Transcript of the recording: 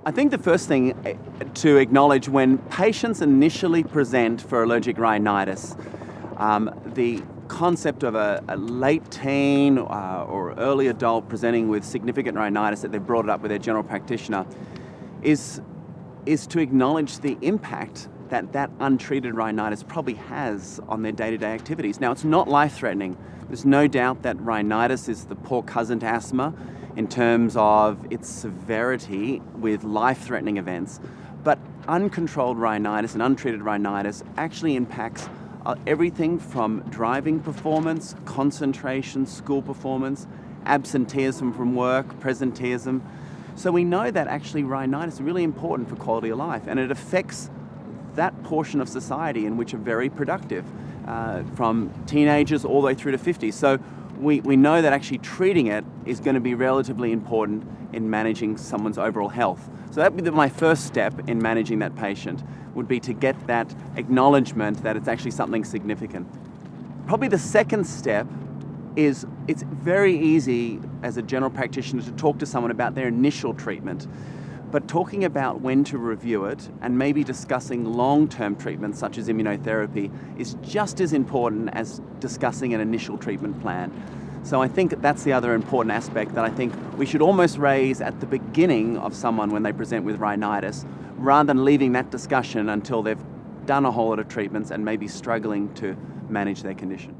I think the first thing to acknowledge when patients initially present for allergic rhinitis, the concept of a late teen or early adult presenting with significant rhinitis that they've brought it up with their general practitioner is to acknowledge the impact that untreated rhinitis probably has on their day-to-day activities. Now, it's not life-threatening. There's no doubt that rhinitis is the poor cousin to asthma in terms of its severity with life-threatening events, but uncontrolled rhinitis and untreated rhinitis actually impacts everything from driving performance, concentration, school performance, absenteeism from work, presenteeism. So we know that actually rhinitis is really important for quality of life, and it affects that portion of society in which are very productive, from teenagers all the way through to 50. So we know that actually treating it is going to be relatively important in managing someone's overall health. So that would be my first step in managing that patient, would be to get that acknowledgement that it's actually something significant. Probably the second step is it's very easy as a general practitioner to talk to someone about their initial treatment, but talking about when to review it and maybe discussing long-term treatments such as immunotherapy is just as important as discussing an initial treatment plan. So I think that's the other important aspect that I think we should almost raise at the beginning of someone when they present with rhinitis, rather than leaving that discussion until they've done a whole lot of treatments and maybe struggling to manage their condition.